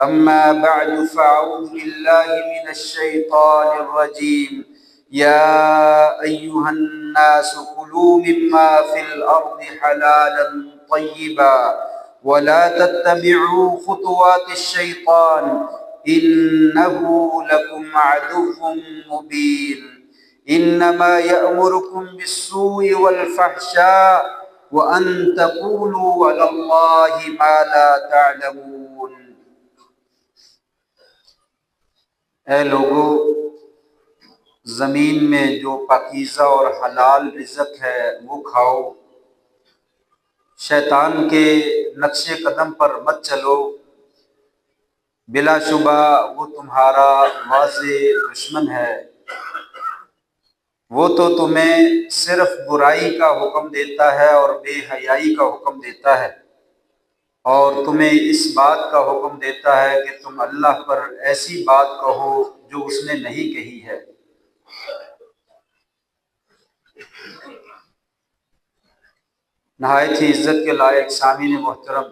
أما بعد فأعوذ بالله من الشيطان الرجيم. يا أيها الناس كلوا مما في الأرض حلالا طيبا ولا تتبعوا خطوات الشيطان إنه لكم عدو مبين. إنما يأمركم بالسوء والفحشاء وأن تقولوا على الله ما لا تعلمون. اے لوگو، زمین میں جو پاکیزہ اور حلال رزق ہے وہ کھاؤ، شیطان کے نقش قدم پر مت چلو، بلا شبہ وہ تمہارا واضح دشمن ہے۔ وہ تو تمہیں صرف برائی کا حکم دیتا ہے اور بے حیائی کا حکم دیتا ہے، اور تمہیں اس بات کا حکم دیتا ہے کہ تم اللہ پر ایسی بات کہو جو اس نے نہیں کہی ہے۔ نہایت ہی عزت کے لائق سامعین محترم،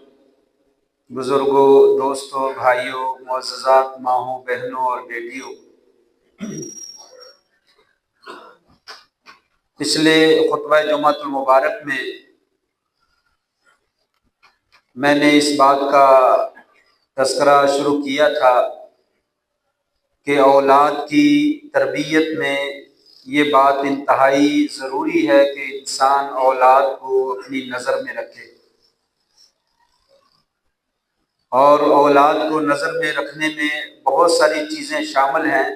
بزرگوں، دوستوں، بھائیوں، معززات ماؤں، بہنوں اور بیٹیوں، پچھلے خطبہ جمعۃ المبارک میں نے اس بات کا تذکرہ شروع کیا تھا کہ اولاد کی تربیت میں یہ بات انتہائی ضروری ہے کہ انسان اولاد کو اپنی نظر میں رکھے، اور اولاد کو نظر میں رکھنے میں بہت ساری چیزیں شامل ہیں،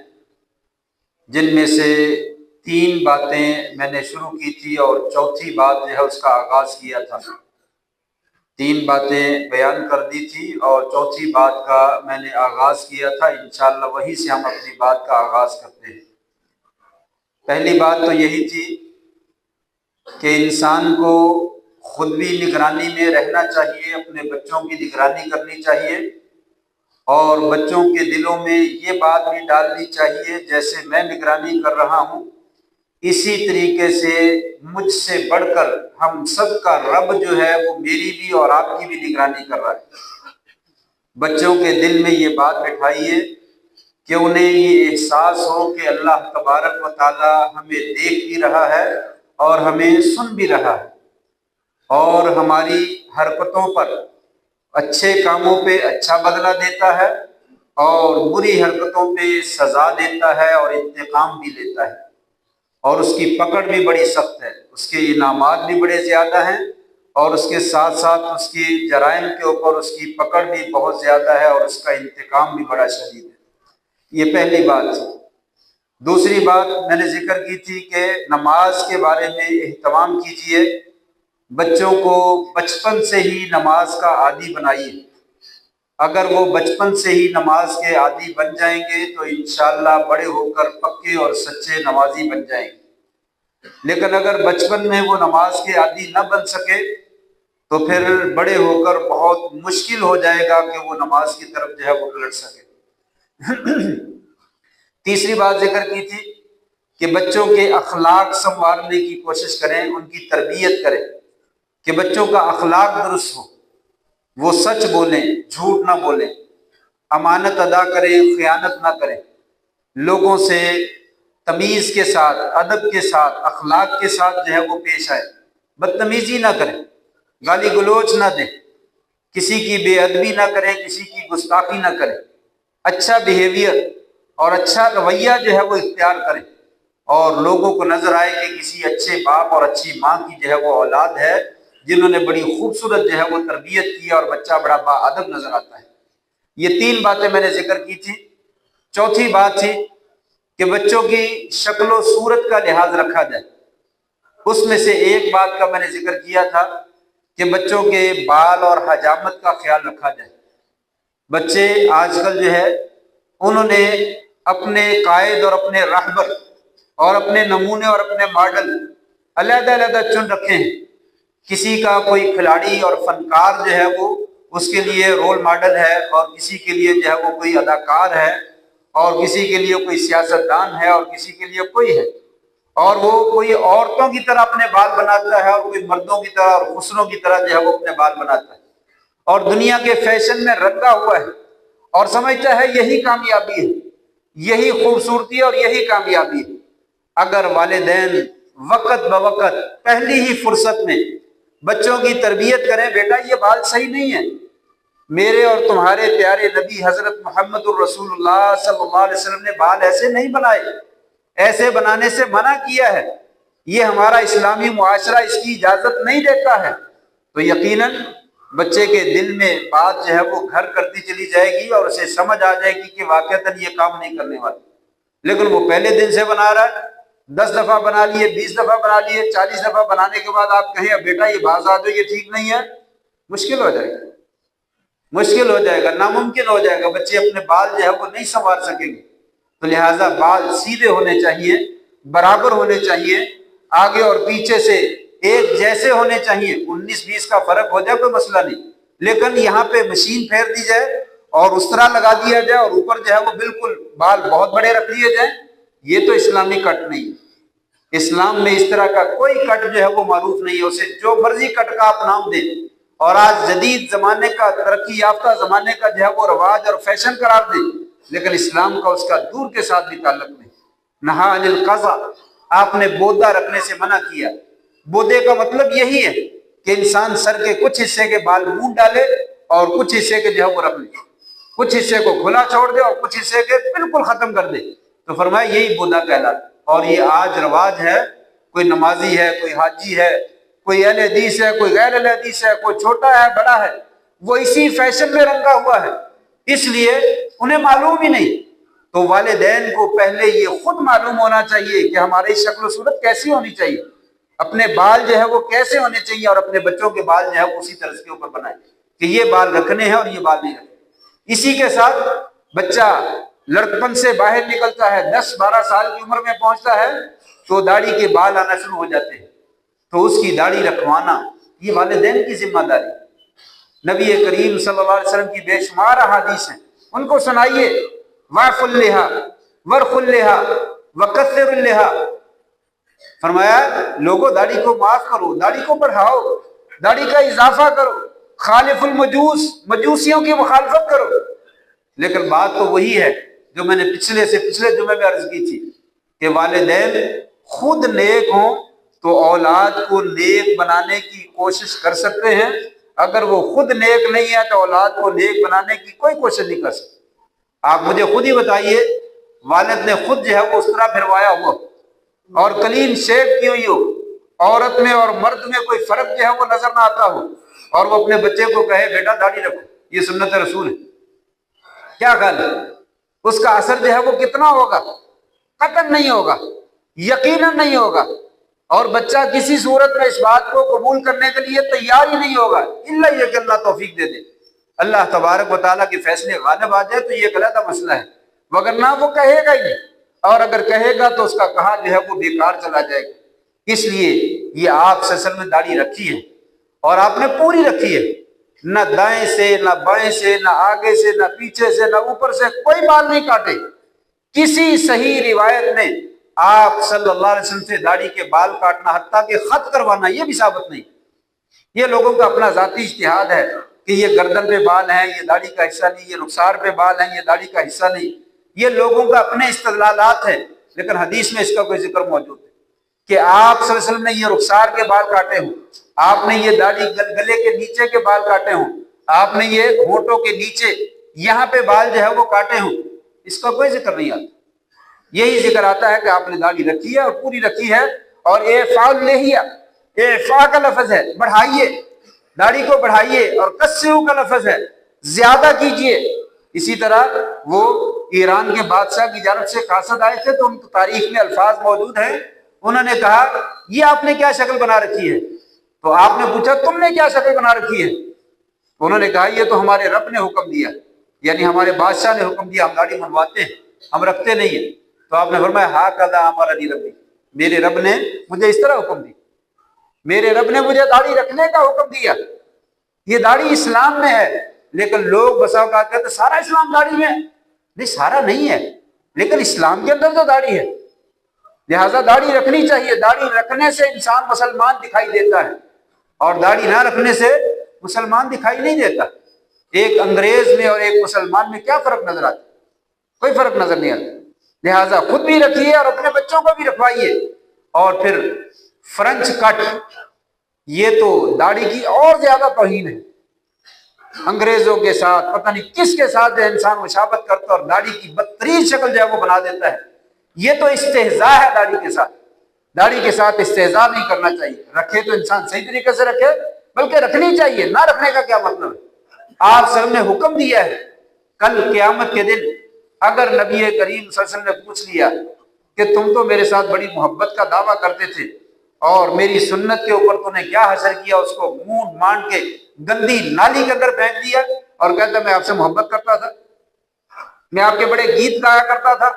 جن میں سے 3 باتیں میں نے شروع کی تھی اور چوتھی بات جو ہے اس کا آغاز کیا تھا۔ 3 باتیں بیان کر دی تھی اور چوتھی بات کا میں نے آغاز کیا تھا۔ انشاءاللہ وہیں سے ہم اپنی بات کا آغاز کرتے ہیں۔ پہلی بات تو یہی تھی کہ انسان کو خود بھی نگرانی میں رہنا چاہیے، اپنے بچوں کی نگرانی کرنی چاہیے، اور بچوں کے دلوں میں یہ بات بھی ڈالنی چاہیے جیسے میں نگرانی کر رہا ہوں اسی طریقے سے مجھ سے بڑھ کر ہم سب کا رب جو ہے وہ میری بھی اور آپ کی بھی نگرانی کر رہا ہے۔ بچوں کے دل میں یہ بات بٹھائیے کہ انہیں یہ احساس ہو کہ اللہ تبارک و تعالی ہمیں دیکھ بھی رہا ہے اور ہمیں سن بھی رہا ہے، اور ہماری حرکتوں پر، اچھے کاموں پہ اچھا بدلہ دیتا ہے اور بری حرکتوں پہ سزا دیتا ہے اور انتقام بھی لیتا ہے، اور اس کی پکڑ بھی بڑی سخت ہے، اس کے انعامات بھی بڑے زیادہ ہیں، اور اس کے ساتھ ساتھ اس کی جرائم کے اوپر اس کی پکڑ بھی بہت زیادہ ہے اور اس کا انتقام بھی بڑا شدید ہے۔ یہ پہلی بات تھی۔ دوسری بات میں نے ذکر کی تھی کہ نماز کے بارے میں اہتمام کیجئے، بچوں کو بچپن سے ہی نماز کا عادی بنائیے۔ اگر وہ بچپن سے ہی نماز کے عادی بن جائیں گے تو انشاءاللہ بڑے ہو کر پکے اور سچے نمازی بن جائیں گے، لیکن اگر بچپن میں وہ نماز کے عادی نہ بن سکے تو پھر بڑے ہو کر بہت مشکل ہو جائے گا کہ وہ نماز کی طرف جو ہے وہ پلٹ سکے۔ تیسری بات ذکر کی تھی کہ بچوں کے اخلاق سنوارنے کی کوشش کریں، ان کی تربیت کریں کہ بچوں کا اخلاق درست ہو، وہ سچ بولیں، جھوٹ نہ بولیں، امانت ادا کریں، خیانت نہ کریں، لوگوں سے تمیز کے ساتھ، ادب کے ساتھ، اخلاق کے ساتھ جو ہے وہ پیش آئے، بدتمیزی نہ کریں، گالی گلوچ نہ دیں، کسی کی بے ادبی نہ کریں، کسی کی گستاخی نہ کریں، اچھا بیہیویئر اور اچھا رویہ جو ہے وہ اختیار کریں، اور لوگوں کو نظر آئے کہ کسی اچھے باپ اور اچھی ماں کی جو ہے وہ اولاد ہے، جنہوں نے بڑی خوبصورت جو ہے وہ تربیت کی اور بچہ بڑا با ادب نظر آتا ہے۔ یہ 3 باتیں میں نے ذکر کی تھی۔ چوتھی بات تھی کہ بچوں کی شکل و صورت کا لحاظ رکھا جائے۔ اس میں سے ایک بات کا میں نے ذکر کیا تھا کہ بچوں کے بال اور حجامت کا خیال رکھا جائے۔ بچے آج کل جو ہے انہوں نے اپنے قائد اور اپنے راہبر اور اپنے نمونے اور اپنے ماڈل علیحدہ علیحدہ چن رکھے ہیں۔ کسی کا کوئی کھلاڑی اور فنکار جو ہے وہ اس کے لیے رول ماڈل ہے، اور کسی کے لیے جو ہے وہ کوئی اداکار ہے، اور کسی کے لیے کوئی سیاستدان ہے، اور کسی کے لیے کوئی ہے، اور وہ کوئی عورتوں کی طرح اپنے بال بناتا ہے اور کوئی مردوں کی طرح اور خسروں کی طرح جو ہے وہ اپنے بال بناتا ہے، اور دنیا کے فیشن میں رنگا ہوا ہے، اور سمجھتا ہے یہی کامیابی ہے، یہی خوبصورتی اور یہی کامیابی ہے۔ اگر والدین وقت بوقت پہلی ہی فرصت میں بچوں کی تربیت کریں، بیٹا یہ بات صحیح نہیں ہے، میرے اور تمہارے پیارے نبی حضرت محمد الرسول اللہ صلی اللہ علیہ وسلم نے بال ایسے نہیں بنائے، ایسے بنانے سے منع کیا ہے، یہ ہمارا اسلامی معاشرہ اس کی اجازت نہیں دیتا ہے، تو یقیناً بچے کے دل میں بات جو ہے وہ گھر کرتی چلی جائے گی اور اسے سمجھ آ جائے گی کہ واقعتاً یہ کام نہیں کرنے والا۔ لیکن وہ پہلے دن سے بنا رہا ہے، 10 دفعہ بنا لیے، 20 دفعہ بنا لیے، 40 دفعہ بنانے کے بعد آپ کہیں اب بیٹا یہ باز آ جاؤ، یہ ٹھیک نہیں ہے، مشکل ہو جائے گا، مشکل ہو جائے گا، ناممکن ہو جائے گا، بچے اپنے بال جو ہے وہ نہیں سنوار سکیں گے۔ تو لہٰذا بال سیدھے ہونے چاہیے، برابر ہونے چاہیے، آگے اور پیچھے سے ایک جیسے ہونے چاہیے، 19-20 کا فرق ہو جائے کوئی مسئلہ نہیں، لیکن یہاں پہ مشین پھیر دی جائے اور اس طرح لگا دیا جائے اور اوپر جو ہے وہ بالکل بال بہت بڑے رکھ لیے جائیں، یہ تو اسلامی کٹ نہیں ہے۔ اسلام میں اس طرح کا کوئی کٹ جو ہے وہ معروف نہیں ہے، اسے جو مرضی کٹ کا آپ نام دیں اور آج جدید زمانے کا ترقی یافتہ زمانے کا جو ہے وہ رواج اور فیشن قرار دیں، لیکن اسلام کا اس کا دور کے ساتھ بھی تعلق نہیں۔ نہا عن القضا، آپ نے بودا رکھنے سے منع کیا۔ بودے کا مطلب یہی ہے کہ انسان سر کے کچھ حصے کے بال مونڈ ڈالے اور کچھ حصے کے جو ہے وہ رکھ لے، کچھ حصے کو کھلا چھوڑ دے اور کچھ حصے کے بالکل ختم کر دے، تو فرمایا یہی بودا کہلاتا۔ اور یہ آج رواج ہے، کوئی نمازی ہے، کوئی حاجی ہے، کوئی اہل حدیث ہے، کوئی غیر اہل حدیث ہے، کوئی چھوٹا ہے بڑا ہے، وہ اسی فیشن میں رنگا ہوا ہے، اس لیے انہیں معلوم ہی نہیں۔ تو والدین کو پہلے یہ خود معلوم ہونا چاہیے کہ ہماری شکل و صورت کیسی ہونی چاہیے، اپنے بال جو ہے وہ کیسے ہونے چاہیے، اور اپنے بچوں کے بال جو ہے اسی طرز کے اوپر بنائیں کہ یہ بال رکھنے ہیں اور یہ بال نہیں رکھنے۔ اسی کے ساتھ بچہ لڑکپن سے باہر نکلتا ہے، 10-12 سال کی عمر میں پہنچتا ہے تو داڑھی کے بال آنا شروع ہو جاتے ہیں، تو اس کی داڑھی رکھوانا یہ والدین کی ذمہ داری۔ نبی کریم صلی اللہ علیہ وسلم کی بے شمار احادیث ہیں، ان کو سنائیے۔ واعف اللحا ورخ اللحا وکثر اللحا، فرمایا لوگوں داڑھی کو معاف کرو، داڑھی کو بڑھاؤ، داڑھی کا اضافہ کرو، خالف المجوس، مجوسیوں کی مخالفت کرو۔ لیکن بات تو وہی ہے جو میں نے پچھلے جمعے میں عرض کی تھی کہ والدین خود نیک ہوں تو اولاد کو نیک بنانے کی کوشش کر سکتے ہیں، اگر وہ خود نیک نہیں ہے تو اولاد کو نیک بنانے کی کوئی کوشش نہیں کر سکتے۔ آپ مجھے خود ہی بتائیے، والد نے خود جو ہے وہ اس طرح پھروایا ہوا اور کلین شیو کی ہوئی ہو، عورت میں اور مرد میں کوئی فرق جو ہے وہ نظر نہ آتا ہو، اور وہ اپنے بچے کو کہے بیٹا داڑھی رکھو، یہ سنت رسول ہے، کیا خیال ہے؟ اس کا اثر جو ہے وہ کتنا ہوگا؟ قطعاً نہیں ہوگا، یقیناً نہیں ہوگا، اور بچہ کسی صورت میں اس بات کو قبول کرنے کے لیے تیار ہی نہیں ہوگا، الا یہ کہ اللہ توفیق دے دے، اللہ تبارک و تعالیٰ کے فیصلے غالب آ جائے تو یہ غلط مسئلہ ہے، وگرنہ وہ کہے گا ہی نہیں، اور اگر کہے گا تو اس کا کہا جو ہے وہ بیکار چلا جائے گا۔ اس لیے یہ آپ سلسل میں داڑھی رکھی ہے اور آپ نے پوری رکھی ہے، نہ دائیں سے نہ بائیں سے نہ آگے سے نہ پیچھے سے نہ اوپر سے کوئی بال نہیں کاٹے۔ کسی صحیح روایت میں آپ صلی اللہ علیہ وسلم سے داڑھی کے بال کاٹنا حتیٰ کہ خط کروانا یہ بھی ثابت نہیں۔ یہ لوگوں کا اپنا ذاتی اجتہاد ہے کہ یہ گردن پہ بال ہیں، یہ داڑھی کا حصہ نہیں، یہ رخسار پہ بال ہیں، یہ داڑھی کا حصہ نہیں، یہ لوگوں کا اپنے استدلالات ہیں، لیکن حدیث میں اس کا کوئی ذکر موجود ہے کہ آپ صلی اللہ علیہ وسلم نے یہ رخسار کے بال کاٹے ہوں، آپ نے یہ داڑھی گلے کے نیچے کے بال کاٹے ہوں، آپ نے یہ ہونٹوں کے نیچے یہاں پہ بال جو ہے وہ کاٹے ہوں، اس کا کوئی ذکر نہیں آتا۔ یہی ذکر آتا ہے کہ آپ نے داڑھی رکھی ہے اور پوری رکھی ہے، اور اعفاء اللحیہ، اعفاء کا لفظ ہے بڑھائیے، داڑھی کو بڑھائیے، اور کثروا کا لفظ ہے زیادہ کیجئے۔ اسی طرح وہ ایران کے بادشاہ کی جانب سے قاصد آئے تھے تو ان کی تاریخ میں الفاظ موجود ہیں، انہوں نے کہا یہ آپ نے کیا شکل بنا رکھی ہے؟ تو آپ نے پوچھا تم نے کیا شکل بنا رکھی ہے؟ تو انہوں نے کہا یہ تو ہمارے رب نے حکم دیا، یعنی ہمارے بادشاہ نے حکم دیا، ہم داڑھی منڈواتے ہیں، ہم رکھتے نہیں ہیں۔ تو آپ نے فرمایا ہاکذا امرنی ربی، میرے رب نے مجھے اس طرح حکم دی، میرے رب نے مجھے داڑھی رکھنے کا حکم دیا۔ یہ داڑھی اسلام میں ہے، لیکن لوگ بسا اوقات کہتے ہیں سارا اسلام داڑھی میں ہے۔ نہیں، سارا نہیں ہے، لیکن اسلام کے اندر تو داڑھی ہے، لہٰذا داڑھی رکھنی چاہیے۔ داڑھی رکھنے سے انسان مسلمان دکھائی دیتا ہے، اور داڑھی نہ رکھنے سے مسلمان دکھائی نہیں دیتا۔ ایک انگریز میں اور ایک مسلمان میں کیا فرق نظر آتا ہے؟ کوئی فرق نظر نہیں آتا۔ لہٰذا خود بھی رکھیے اور اپنے بچوں کو بھی رکھوائیے۔ اور پھر فرنچ کٹ، یہ تو داڑھی کی اور زیادہ توہین ہے۔ انگریزوں کے ساتھ پتہ نہیں کس کے ساتھ جو انسان مشابہت کرتا ہے اور داڑھی کی بدترین شکل جو ہے وہ بنا دیتا ہے، یہ تو استہزاء ہے داڑھی کے ساتھ۔ داڑھی کے ساتھ استہزاء نہیں کرنا چاہیے۔ رکھے تو انسان صحیح طریقے سے رکھے، بلکہ رکھنی چاہیے، نہ رکھنے کا کیا مطلب ہے؟ آپ سب نے حکم دیا ہے کل قیامت کے دن اگر نبی کریم صلی اللہ علیہ وسلم نے پوچھ لیا کہ تم تو میرے ساتھ بڑی محبت کا دعویٰ کرتے تھے اور میری سنت کے اوپر تو نے کیا حشر کیا، اس کو منہ مان کے گندی نالی کے اندر پھینک دیا اور کہتا میں آپ سے محبت کرتا تھا، میں آپ کے بڑے گیت گایا کرتا تھا،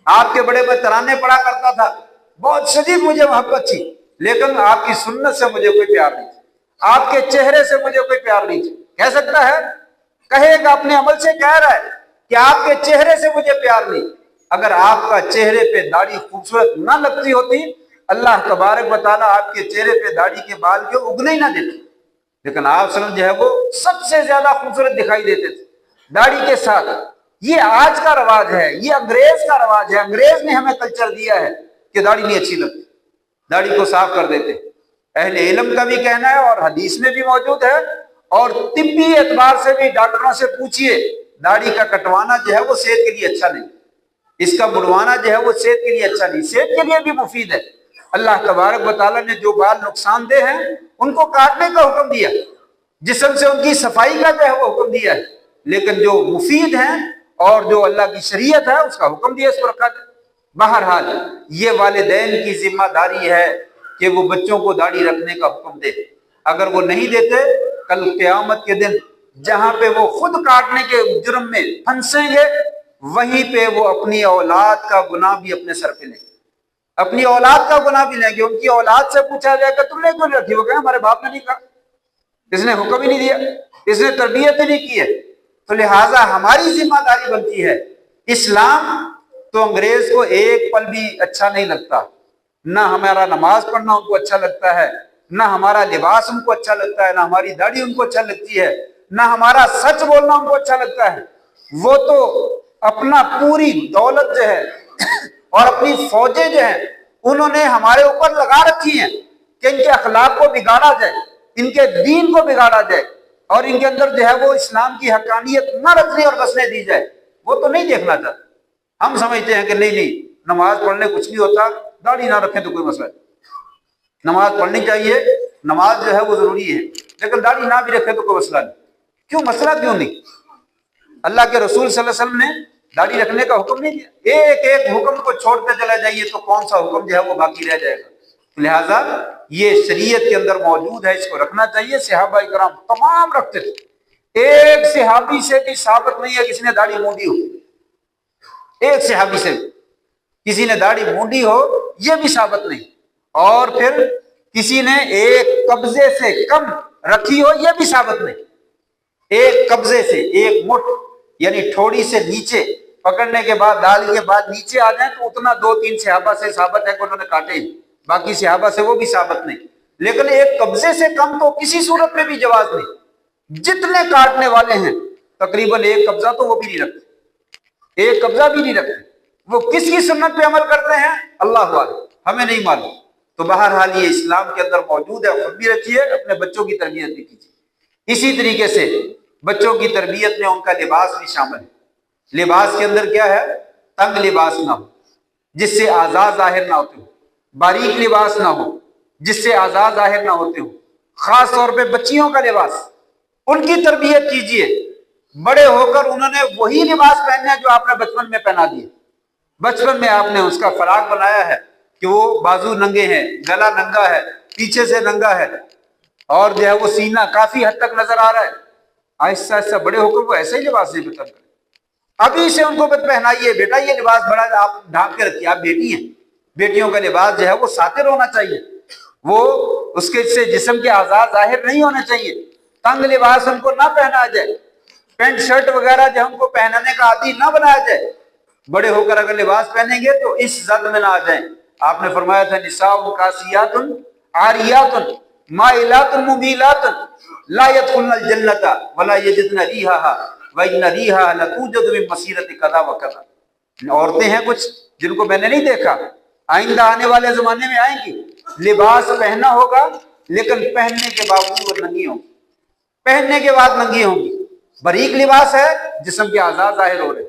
آپ کے بڑے بڑے ترانے پڑھا کرتا تھا، بہت شدید مجھے محبت تھی، لیکن آپ کی سنت سے مجھے کوئی پیار نہیں تھا، آپ کے چہرے سے مجھے کوئی پیار نہیں تھا۔ کہہ سکتا ہے؟ کہے گا، اپنے عمل سے کہہ رہا ہے کہ آپ کے چہرے سے مجھے پیار نہیں۔ اگر آپ کا چہرے پہ داڑھی خوبصورت نہ لگتی ہوتی، اللہ تبارک و تعالیٰ آپ کے چہرے پہ داڑھی کے بال کے اگنے ہی نہ دیتے، لیکن آپ صلی اللہ علیہ وسلم جو ہے وہ سب سے زیادہ خوبصورت دکھائی دیتے تھے داڑھی کے ساتھ۔ یہ آج کا رواج ہے، یہ انگریز کا رواج ہے۔ انگریز نے ہمیں کلچر دیا ہے کہ داڑھی نہیں اچھی لگتی، داڑھی کو صاف کر دیتے۔ اہل علم کا بھی کہنا ہے اور حدیث میں بھی موجود ہے، اور طبی اعتبار سے بھی ڈاکٹروں سے پوچھئے، داڑھی کا کٹوانا جو ہے وہ صحت کے لیے اچھا نہیں، اس کا مڑوانا جو ہے وہ صحت کے لیے اچھا نہیں، صحت کے لیے بھی مفید ہے۔ اللہ تبارک و تعالیٰ نے جو بال نقصان دہ ہیں ان کو کاٹنے کا حکم دیا، جسم سے ان کی صفائی کا جو ہے وہ حکم دیا ہے، لیکن جو مفید ہیں اور جو اللہ کی شریعت ہے اس کا حکم دیا، اس پر رکھا جائے۔ بہرحال یہ والدین کی ذمہ داری ہے کہ وہ بچوں کو داڑھی رکھنے کا حکم دے۔ اگر وہ نہیں دیتے، کل قیامت کے دن جہاں پہ وہ خود کاٹنے کے جرم میں پھنسیں گے، وہیں پہ وہ اپنی اولاد کا گناہ بھی اپنے سر پہ لیں گے، اپنی اولاد کا گناہ بھی لیں گے۔ ان کی اولاد سے پوچھا جائے کہ تم نے کیوں نہیں رکھی؟ وہ کہیں ہمارے باپ نے نہیں کہا، اس نے حکم ہی نہیں دیا، اس نے تربیت ہی نہیں کی ہے۔ تو لہٰذا ہماری ذمہ داری بنتی ہے۔ اسلام تو انگریز کو ایک پل بھی اچھا نہیں لگتا، نہ ہمارا نماز پڑھنا ان کو اچھا لگتا ہے، نہ ہمارا لباس ان کو اچھا لگتا ہے، نہ ہماری داڑھی ان کو اچھا لگتی ہے، نہ ہمارا سچ بولنا ان کو اچھا لگتا ہے۔ وہ تو اپنا پوری دولت جو ہے اور اپنی فوجیں جو ہیں انہوں نے ہمارے اوپر لگا رکھی ہیں کہ ان کے اخلاق کو بگاڑا جائے، ان کے دین کو بگاڑا جائے، اور ان کے اندر جو ہے وہ اسلام کی حقانیت نہ رکھنے اور بسنے دی جائے۔ وہ تو نہیں دیکھنا چاہتے۔ ہم سمجھتے ہیں کہ نہیں نماز پڑھنے کچھ نہیں ہوتا، داڑھی نہ رکھیں تو کوئی مسئلہ نہیں، نماز پڑھنی چاہیے، نماز جو ہے وہ ضروری ہے، لیکن داڑھی نہ بھی رکھے تو کوئی مسئلہ نہیں۔ کیوں مسئلہ کیوں نہیں؟ اللہ کے رسول صلی اللہ علیہ وسلم نے داڑھی رکھنے کا حکم نہیں دیا۔ ایک ایک حکم کو چھوڑتے چلا جائیے تو کون سا حکم جو ہے وہ باقی رہ جائے گا؟ لہٰذا یہ شریعت کے اندر موجود ہے، اس کو رکھنا چاہیے۔ صحابہ کرام تمام رکھتے تھے، ایک صحابی سے بھی ثابت نہیں ہے کسی نے داڑھی مونڈی ہو، ایک صحابی سے کسی نے داڑھی مونڈی ہو یہ بھی ثابت نہیں، اور پھر کسی نے ایک قبضے سے کم رکھی ہو یہ بھی ثابت نہیں۔ ایک قبضے سے، ایک مٹھ یعنی ٹھوڑی سے نیچے پکڑنے کے بعد داڑھی کے بعد نیچے آ جائیں تو اتنا دو تین صحابہ سے ثابت ہے کہ انہوں نے کاٹے، باقی صحابہ سے وہ بھی ثابت نہیں۔ لیکن ایک قبضے سے کم تو کسی صورت میں بھی جواز نہیں۔ جتنے کاٹنے والے ہیں تقریباً ایک قبضہ تو وہ بھی نہیں رکھتے، ایک قبضہ بھی نہیں رکھتے۔ وہ کس کی سنت پہ عمل کرتے ہیں اللہ اعلم، ہمیں نہیں معلوم۔ تو بہرحال یہ اسلام کے اندر موجود ہے، خود بھی رکھیے، اپنے بچوں کی تربیت بھی کیجیے۔ اسی طریقے سے بچوں کی تربیت میں ان کا لباس بھی شامل ہے۔ لباس کے اندر کیا ہے؟ تنگ لباس نہ ہو جس سے اعضاء ظاہر نہ ہوتے ہو، باریک لباس نہ ہو جس سے اعضاء ظاہر نہ ہوتے ہو۔ خاص طور پہ بچیوں کا لباس، ان کی تربیت کیجیے۔ بڑے ہو کر انہوں نے وہی لباس پہننا ہے جو آپ نے بچپن میں پہنا دیے۔ بچپن میں آپ نے اس کا فراق بنایا ہے کہ وہ بازو ننگے ہیں، گلا ننگا ہے، پیچھے سے ننگا ہے، اور جو ہے وہ سینہ کافی حد تک نظر آ رہا ہے۔ آہستہ آہستہ بڑے ہو کر وہ ایسے ہی لباس نہیں پسند کریں، ابھی سے ان کو پہنائیے، بیٹا یہ لباس بڑا آپ ڈھانپ کے رکھیے، آپ بیٹی ہیں، بیٹیوں کا لباس جو ہے وہ ساتر ہونا چاہیے، وہ اس کے سے جسم کے اعضاء ظاہر نہیں ہونے چاہیے۔ تنگ لباس ان کو نہ پہنایا جائے، پینٹ شرٹ وغیرہ جو ہم کو پہنانے کا عادی نہ بنایا جائے۔ بڑے ہو کر اگر لباس پہنیں گے تو اس زد میں نہ آ جائیں۔ آپ نے فرمایا تھا نساء کاسیات عاریات مائلات ممیلات، لا يدخلن الجنۃ ولا یجدن ریحها وان ریحها لتوجد من مسیرۃ کذا وکذا. عورتیں ہیں کچھ جن کو میں نے نہیں دیکھا، آئندہ آنے والے زمانے میں آئیں گی، لباس پہننا ہوگا لیکن پہننے کے باوجود وہ ننگی ہوں گی، پہننے کے بعد ننگی ہوں گی. باریک لباس ہے جسم کے اعضاء ظاہر ہو رہے،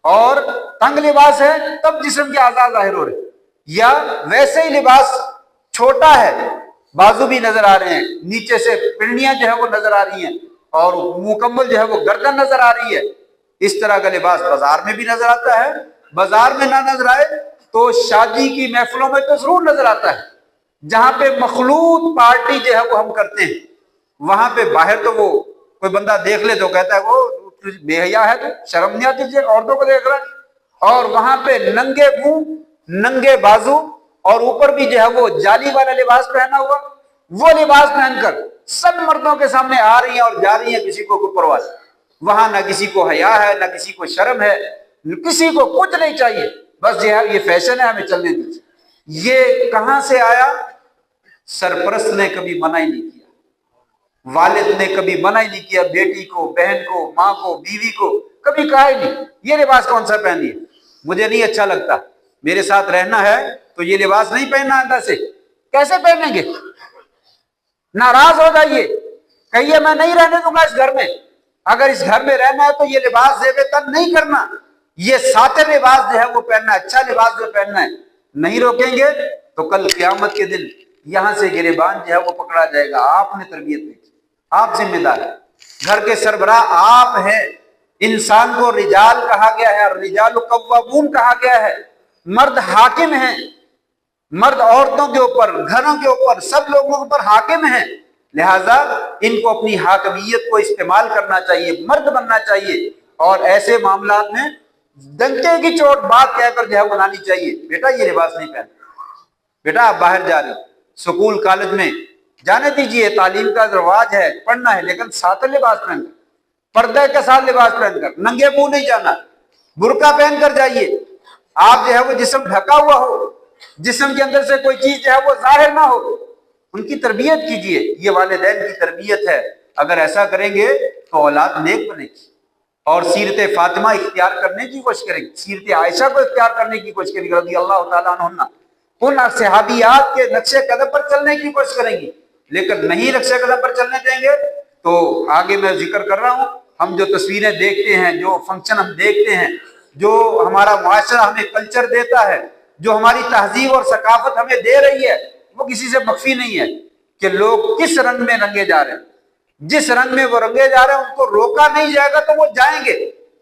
اور تنگ لباس ہے تب جسم کے اعضاء ظاہر ہو رہے، یا ویسے ہی لباس چھوٹا ہے، بازو بھی نظر آ رہے ہیں، نیچے سے پنڈلیاں جو ہے وہ نظر آ رہی ہیں، اور مکمل جو ہے وہ گردن نظر آ رہی ہے. اس طرح کا لباس بازار میں بھی نظر آتا ہے. بازار میں نہ نظر آئے تو شادی کی محفلوں میں تو ضرور نظر آتا ہے، جہاں پہ مخلوط پارٹی جو ہے وہ ہم کرتے ہیں. وہاں پہ باہر تو وہ کوئی بندہ دیکھ لے تو کہتا ہے وہ بے حیا ہے، تو شرم نہیں آتی تجھے عورتوں کو دیکھ رہا ہے. اور وہاں پہ ننگے منہ، ننگے بازو، اور اوپر بھی جو ہے وہ جالی والا لباس پہنا ہوا، وہ لباس پہن کر سب مردوں کے سامنے آ رہی ہیں اور جا رہی ہیں، کسی کو کوئی پرواہ نہیں. وہاں نہ کسی کو حیا ہے، نہ کسی کو شرم ہے، کسی کو کچھ نہیں چاہیے، بس یہ فیشن ہے، ہمیں چلنے دیجیے. یہ کہاں سے آیا؟ سرپرست نے کبھی منع ہی نہیں کیا، والد نے کبھی منع ہی نہیں کیا، بیٹی کو، بہن کو، ماں کو، بیوی کو کبھی کہا ہی نہیں یہ لباس کون سا پہنیے، مجھے نہیں اچھا لگتا، میرے ساتھ رہنا ہے تو یہ لباس نہیں پہننا. اندر سے کیسے پہنیں گے؟ ناراض ہو جائیے، کہیے میں نہیں رہنے دوں گا اس گھر میں. اگر اس گھر میں رہنا ہے تو یہ لباس زیب تن نہیں کرنا، یہ ساتر لباس جو ہے وہ پہننا ہے، اچھا لباس جو پہننا ہے. نہیں روکیں گے تو کل قیامت کے دن یہاں سے گریبان جو ہے وہ پکڑا جائے گا. آپ نے تربیت نہیں کی، آپ ذمہ دار ہیں، گھر کے سربراہ آپ ہیں. انسان کو رجال کہا گیا ہے، الرجال قوامون کہا گیا ہے. مرد حاکم ہیں، مرد عورتوں کے اوپر، گھروں کے اوپر، سب لوگوں کے اوپر حاکم ہیں. لہٰذا ان کو اپنی حاکمیت کو استعمال کرنا چاہیے، مرد بننا چاہیے، اور ایسے معاملات میں ڈنکے کی چوٹ بات کہہ کر جو ہے بنانی چاہیے. بیٹا یہ لباس نہیں پہننا، بیٹا آپ باہر جا رہے ہو، سکول کالج میں جانے دیجیے، تعلیم کا رواج ہے، پڑھنا ہے، لیکن ساتھ لباس پہن کر، پردے کے ساتھ لباس پہن کر، ننگے منہ نہیں جانا، برقع پہن کر جائیے. آپ جو ہے وہ جسم ڈھکا ہوا ہو، جسم کے اندر سے کوئی چیز جو ہے وہ ظاہر نہ ہو. ان کی تربیت کیجیے، یہ والدین کی تربیت ہے. اگر ایسا کریں گے تو اولاد نیک بنے گی، اور سیرت فاطمہ اختیار کرنے کی کوشش کریں گے، سیرت عائشہ کو اختیار کرنے کی کوشش کریں گے رضی اللہ تعالیٰ عنہ، ان صحابیات کے نقش قدم پر چلنے کی کوشش کریں گی. لیکن نہیں نقش قدم پر چلنے دیں گے تو آگے میں ذکر کر رہا ہوں، ہم جو تصویریں دیکھتے ہیں، جو فنکشن ہم دیکھتے ہیں، جو ہمارا معاشرہ ہمیں کلچر دیتا ہے، جو ہماری تہذیب اور ثقافت ہمیں دے رہی ہے، وہ کسی سے مخفی نہیں ہے کہ لوگ کس رنگ میں رنگے جا رہے ہیں. جس رنگ میں وہ رنگے جا رہے ہیں ان کو روکا نہیں جائے گا تو وہ جائیں گے.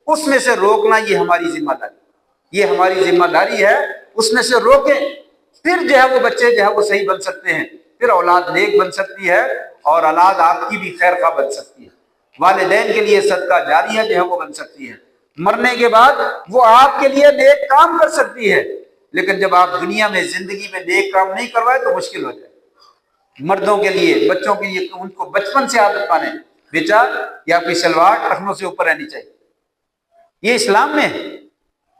اس میں سے روکنا یہ ہماری ذمہ داری، یہ ہماری ذمہ داری ہے. اس میں سے روکیں، پھر جو ہے وہ بچے جو ہے وہ صحیح بن سکتے ہیں، پھر اولاد نیک بن سکتی ہے، اور اولاد آپ کی بھی خیر خواہ بن سکتی ہے، والدین کے لیے صدقہ جاریہ جو ہے وہ بن سکتی ہے، مرنے کے بعد وہ آپ کے لیے نیک کام کر سکتی ہے. لیکن جب آپ دنیا میں زندگی میں نیک کام نہیں کروائے تو مشکل ہو جائے. مردوں کے لیے، بچوں کے لیے ان کو بچپن سے عادت پانے، بیٹا یہ آپ کی شلوار ٹخنوں سے اوپر رہنی چاہیے، یہ اسلام میں ہے.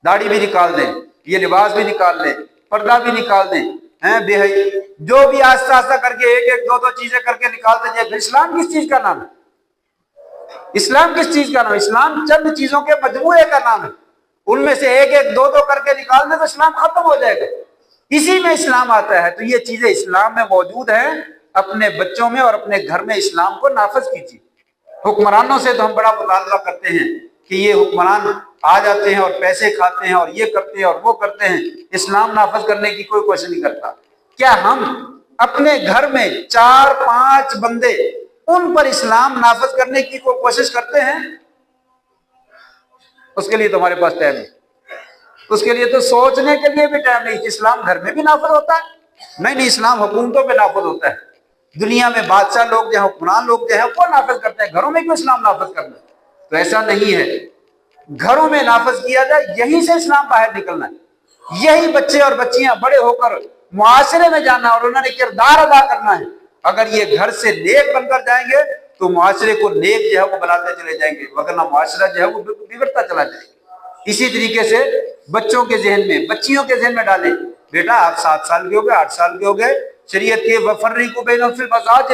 داڑھی بھی نکال دیں، یہ لباس بھی نکال دیں، پردہ بھی نکال دیں، بے حیائی جو بھی آہستہ آہستہ کر کے ایک ایک دو دو چیزیں کر کے نکال دیں. پھر اسلام کس چیز کا نام ہے؟ اسلام کس چیز کا نام ہے؟ اسلام چند چیزوں کے مجموعے کا نام ہے. ان میں سے ایک ایک دو دو کر کے نکال دیں تو اسلام ختم ہو جائے گا. اسی میں اسلام آتا ہے. تو یہ چیزیں اسلام میں موجود ہیں، اپنے بچوں میں اور اپنے گھر میں اسلام کو نافذ کیجیے. حکمرانوں سے تو ہم بڑا مطالبہ کرتے ہیں کہ یہ حکمران آ جاتے ہیں اور پیسے کھاتے ہیں اور یہ کرتے ہیں اور وہ کرتے ہیں، اسلام نافذ کرنے کی کوئی کوشش نہیں کرتا. کیا ہم اپنے گھر میں 4-5 بندے ان پر اسلام نافذ کرنے کی کوئی کوشش کرتے ہیں؟ اس کے لیے تو ہمارے پاس ٹائم نہیں، اس کے لیے تو سوچنے کے لیے بھی ٹائم نہیں کہ اسلام گھر میں بھی نافذ ہوتا ہے. نہیں، اسلام حکومتوں پہ نافذ ہوتا ہے. دنیا میں بادشاہ لوگ جو ہیں، حکمران لوگ جو ہیں وہ نافذ کرتے ہیں، گھروں میں کیوں اسلام نافذ کرنا ہے؟ تو ایسا نہیں ہے، گھروں میں نافذ کیا جائے، یہیں سے اسلام باہر نکلنا ہے. یہی بچے اور بچیاں بڑے ہو کر معاشرے میں جانا اور انہوں نے کردار ادا کرنا ہے. اگر یہ گھر سے نیک بن کر جائیں گے تو معاشرے کو نیک جو ہے وہ بناتے چلے جائیں گے، وگرنہ معاشرہ جو ہے وہ بگڑتا چلا جائے گا. اسی طریقے سے بچوں کے ذہن میں، بچیوں کے ذہن میں ڈالیں، بیٹا آپ 7 سال کے ہو گئے، 8 سال کے ہو گئے، شریعت کے وفرقوا بین الفی المزاج،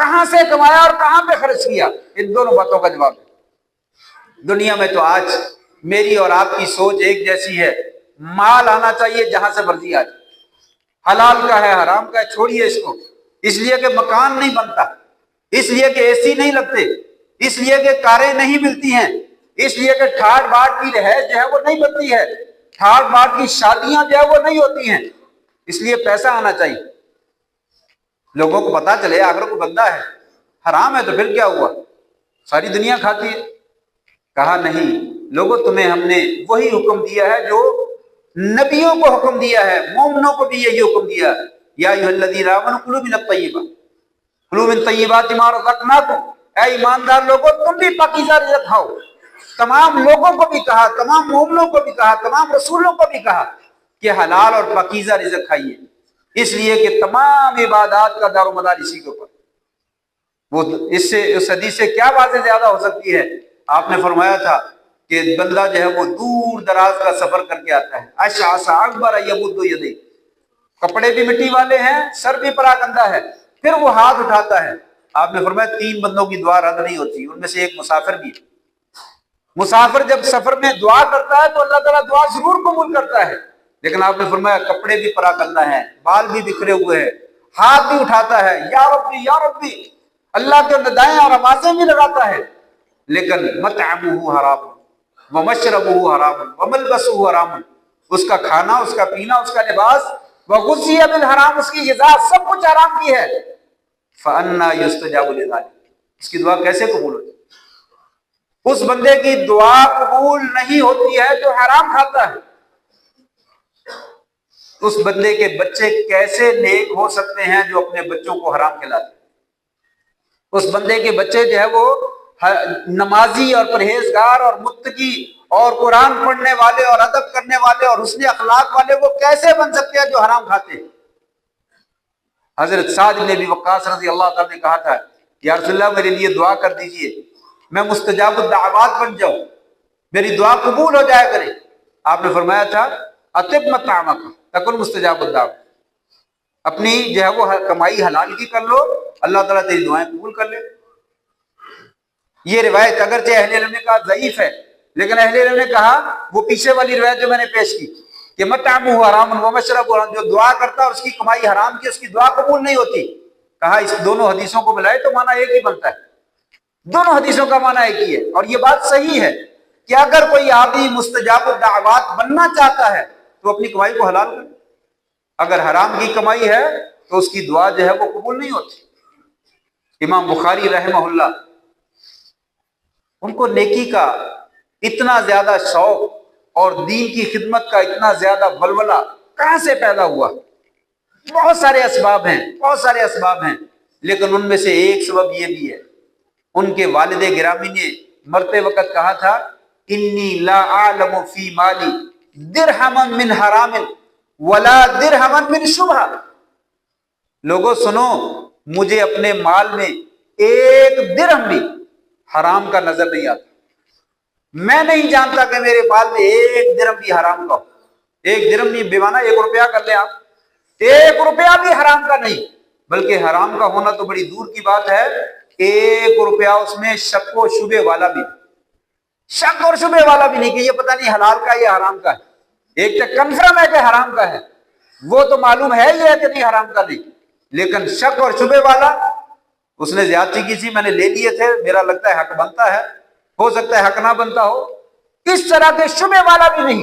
کہاں سے کمایا اور کہاں پہ خرچ کیا، ان دونوں باتوں کا جواب ہے۔ دنیا میں تو آج میری اور آپ کی سوچ ایک جیسی ہے، مال آنا چاہیے جہاں سے مرضی آ جائے، حلال کا ہے حرام کا ہے چھوڑیے اس کو، اس لیے کہ مکان نہیں بنتا، اس لیے کہ اے سی نہیں لگتے، اس لیے کہ کاریں نہیں ملتی ہیں، اس لیے کہ ٹھاٹ باٹ کی رہائش جو ہے وہ نہیں بنتی ہے، ٹھاٹ باٹ کی شادیاں جو ہے وہ نہیں ہوتی ہیں، اس لیے پیسہ آنا چاہیے، لوگوں کو پتا چلے آخر کو بندہ ہے، حرام ہے تو پھر کیا ہوا، ساری دنیا کھاتی ہے۔ کہا نہیں لوگوں، تمہیں ہم نے وہی حکم دیا ہے جو نبیوں کو حکم دیا ہے، مومنوں کو بھی یہی حکم دیا ہے، یا ایھا الذین آمنوا کلوا من الطیبات، کلوا من طیبات ما رزقناکم، اے ایماندار لوگوں تم بھی پاکیزہ رزق کھاؤ۔ تمام لوگوں کو بھی کہا، تمام مومنوں کو بھی کہا، تمام رسولوں کو بھی کہا کہ حلال اور پاکیزہ رزق کھائیے، اس لیے کہ تمام عبادات کا دار و مدار اسی کے اوپر۔ وہ اس حدیث سے کیا باتیں زیادہ ہو سکتی ہے؟ آپ نے فرمایا تھا کہ بندہ جو ہے وہ دور دراز کا سفر کر کے آتا ہے، اشعث اکبر یمد یدیہ، کپڑے بھی مٹی والے ہیں، سر بھی پراگندہ ہے، پھر وہ ہاتھ اٹھاتا ہے۔ آپ نے فرمایا 3 بندوں کی دعا رد نہیں ہوتی، ان میں سے ایک مسافر بھی ہے۔ مسافر جب سفر میں دعا کرتا ہے تو اللہ تعالیٰ دعا ضرور قبول کرتا ہے، لیکن آپ نے فرمایا کپڑے بھی پراگندہ ہیں، بال بھی بکھرے ہوئے ہیں، ہاتھ بھی اٹھاتا ہے، یا ربی یا ربی، اللہ کے ندائیں اور آوازیں بھی لگاتا ہے، لیکن مطعمہ حرام ومشربہ حرام وملبسہ حرام، اس کا کھانا، اس کا پینا، اس کا لباس، وغذی بالحرام، اس کی غذا سب کچھ حرام کی ہے، فأنی یستجاب لذلک، اس کی دعا کیسے قبول ہوتی؟ اس بندے کی دعا قبول نہیں ہوتی ہے جو حرام کھاتا ہے۔ اس بندے کے بچے کیسے نیک ہو سکتے ہیں جو اپنے بچوں کو حرام کھلاتے ہیں؟ اس بندے کے بچے جو ہے وہ نمازی اور پرہیزگار اور متقی اور قرآن پڑھنے والے اور ادب کرنے والے اور حسن اخلاق والے وہ کیسے بن سکتے ہیں جو حرام کھاتے ہیں؟ حضرت سعد بن ابی وقاص رضی اللہ تعالیٰ نے کہا تھا یا رسول اللہ میرے لیے دعا کر دیجئے، میں مستجاب الدعوات بن جاؤں، میری دعا قبول ہو جایا کرے۔ آپ نے فرمایا تھا اطب مطعمک تکن مستجاب الدعوات، اپنی جو ہے وہ کمائی حلال کی کر لو، اللہ تعالیٰ تیری دعائیں قبول کر لے۔ یہ روایت اگرچہ اہل علم نے کہا ضعیف ہے، لیکن اہل علم نے کہا وہ پیچھے والی روایت جو میں نے پیش کی کہ مطعمہ حرام ومشربہ حرام، جو دعا کرتا اور اس کی کمائی حرام کی، اس کی دعا قبول نہیں ہوتی۔ کہا اس دونوں حدیثوں کو ملائے تو معنی ایک ہی بنتا ہے، دونوں حدیثوں کا معنی ایک ہی ہے، اور یہ بات صحیح ہے کہ اگر کوئی آدمی مستجاب الدعوات بننا چاہتا ہے تو اپنی کمائی کو حلال کرے، اگر حرام کی کمائی ہے تو اس کی دعا جو ہے وہ قبول نہیں ہوتی۔ امام بخاری رحمہ اللہ، ان کو نیکی کا اتنا زیادہ شوق اور دین کی خدمت کا اتنا زیادہ ولولہ کہاں سے پیدا ہوا؟ بہت سارے اسباب ہیں، بہت سارے اسباب ہیں، لیکن ان میں سے ایک سبب یہ بھی ہے، ان کے والد گرامی نے مرتے وقت کہا تھا انی لا اعلم فی مالی درہما من حرام ولا درہما من شبہہ، لوگوں سنو، مجھے اپنے مال میں ایک درہم بھی حرام کا نظر نہیں آتا، میں نہیں جانتا کہ میرے مال میں ایک درہم بھی حرام کا ہو۔ ایک درہم نہیں بیمانہ 1 روپیہ کر لیں آپ، 1 روپیہ بھی حرام کا نہیں، بلکہ حرام کا ہونا تو بڑی دور کی بات ہے، 1 روپیہ اس میں شک و شبے والا بھی، شک اور شبے والا بھی نہیں کہ یہ پتہ نہیں حلال کا یا حرام کا ہے، ایک تو کنفرم ہے کہ حرام کا ہے، وہ تو معلوم ہے یہ ہے کہ نہیں حرام کا نہیں، لیکن شک اور شبے والا، اس نے زیادتی کی تھی میں نے لے لیے تھے، میرا لگتا ہے حق بنتا ہے، ہو سکتا ہے حق نہ بنتا ہو، اس طرح کے شبے والا بھی نہیں۔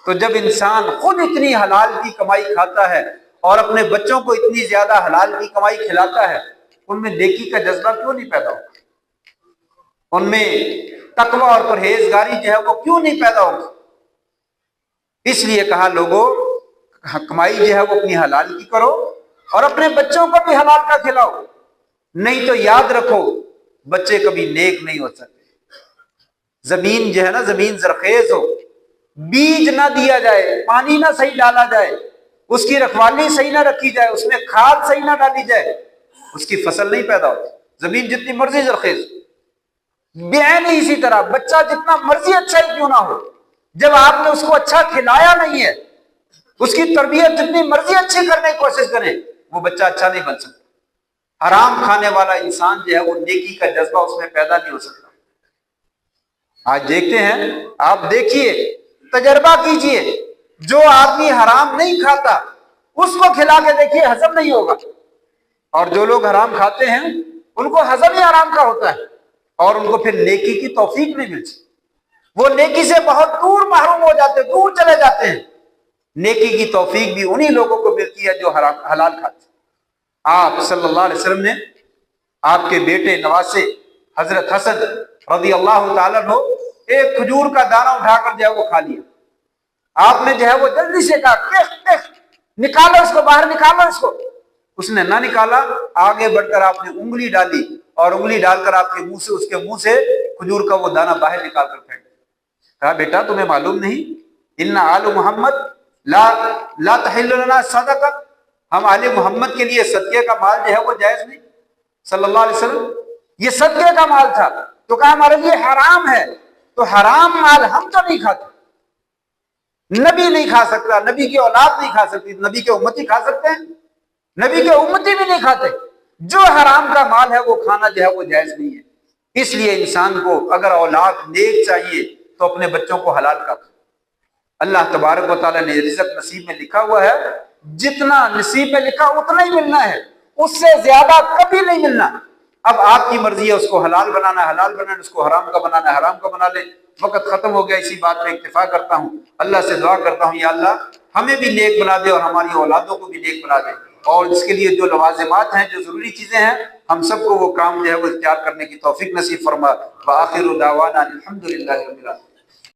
تو جب انسان خود اتنی حلال کی کمائی کھاتا ہے اور اپنے بچوں کو اتنی زیادہ حلال کی کمائی کھلاتا ہے، ان میں نیکی کا جذبہ کیوں نہیں پیدا ہوگا؟ ان میں تقوی اور پرہیزگاری جو ہے وہ کیوں نہیں پیدا ہوگی؟ اس لیے کہا لوگوں کمائی جو ہے وہ اپنی حلال کی کرو اور اپنے بچوں کو بھی حلال کا کھلاؤ، نہیں تو یاد رکھو بچے کبھی نیک نہیں ہو سکتے۔ زمین جو ہے نا، زمین زرخیز ہو، بیج نہ دیا جائے، پانی نہ صحیح ڈالا جائے، اس کی رکھوالی صحیح نہ رکھی جائے، اس میں کھاد صحیح نہ ڈالی جائے، اس کی فصل نہیں پیدا ہوتی۔ زمین جتنی مرضی زرخیز، بعین اسی طرح بچہ جتنا مرضی اچھا ہی کیوں نہ ہو، جب آپ نے اس کو اچھا کھلایا نہیں ہے، اس کی تربیت جتنی مرضی اچھی کرنے کی کوشش کریں، وہ بچہ اچھا نہیں بن سکتا۔ حرام کھانے والا انسان جو ہے وہ نیکی کا جذبہ اس میں پیدا نہیں ہو سکتا۔ آج دیکھتے ہیں، آپ دیکھیے، تجربہ کیجئے، جو آدمی حرام نہیں کھاتا اس کو کھلا کے دیکھیے، ہضم نہیں ہوگا، اور جو لوگ حرام کھاتے ہیں ان کو ہضم ہی حرام کا ہوتا ہے، اور ان کو پھر نیکی کی توفیق نہیں ملتی، وہ نیکی سے بہت دور محروم ہو جاتے، دور چلے جاتے ہیں۔ نیکی کی توفیق بھی انہی لوگوں کو ملتی ہے جو حلال کھاتے ہیں۔ آپ صلی اللہ علیہ وسلم نے آپ کے بیٹے نواسے حضرت حسن رضی اللہ تعالیٰ عنہ ایک کھجور کا دانہ اٹھا کر جو ہے وہ کھا لیا۔ آپ نے جو ہے وہ جلدی سے کہا، نکالو اس کو باہر، نکالو اس کو۔ اس نے نہ نکالا، آگے بڑھ کر آپ نے انگلی ڈالی، اور انگلی ڈال کر آپ کے منہ سے، اس کے منہ سے کھجور کا وہ دانہ باہر نکال کر پھینک دیا۔ کہا بیٹا تمہیں معلوم نہیں، ان آل محمد لا تحل لنا صدقہ، ہم آل محمد کے لیے صدقے کا مال جو ہے وہ جائز نہیں۔ صلی اللہ علیہ وسلم یہ صدقے کا مال تھا، تو کہا ہمارے لیے حرام ہے، تو حرام مال ہم تو نہیں کھاتے، نبی نہیں کھا سکتا، نبی کی اولاد نہیں کھا سکتی، نبی کے امتی کھا سکتے ہیں؟ نبی کے امتی بھی نہیں کھاتے۔ جو حرام کا مال ہے وہ کھانا جو ہے وہ جائز نہیں ہے۔ اس لیے انسان کو اگر اولاد نیک چاہیے تو اپنے بچوں کو حلال کا کھائے۔ اللہ تبارک و تعالیٰ نے رزق نصیب میں لکھا ہوا ہے، جتنا نصیب میں لکھا اتنا ہی ملنا ہے، اس سے زیادہ کبھی نہیں ملنا۔ اب آپ کی مرضی ہے، اس کو حلال بنانا حلال بنانا، اس کو حرام کا بنانا حرام کا بنا لیں۔ وقت ختم ہو گیا، اسی بات پہ اکتفا کرتا ہوں۔ اللہ سے دعا کرتا ہوں، یا اللہ ہمیں بھی نیک بنا دے اور ہماری اولادوں کو بھی نیک بنا دے، اور اس کے لیے جو لوازمات ہیں، جو ضروری چیزیں ہیں، ہم سب کو وہ کام جو ہے وہ اختیار کرنے کی توفیق نصیب فرما۔ وآخر دعوانا الحمد للہ رب العالمین۔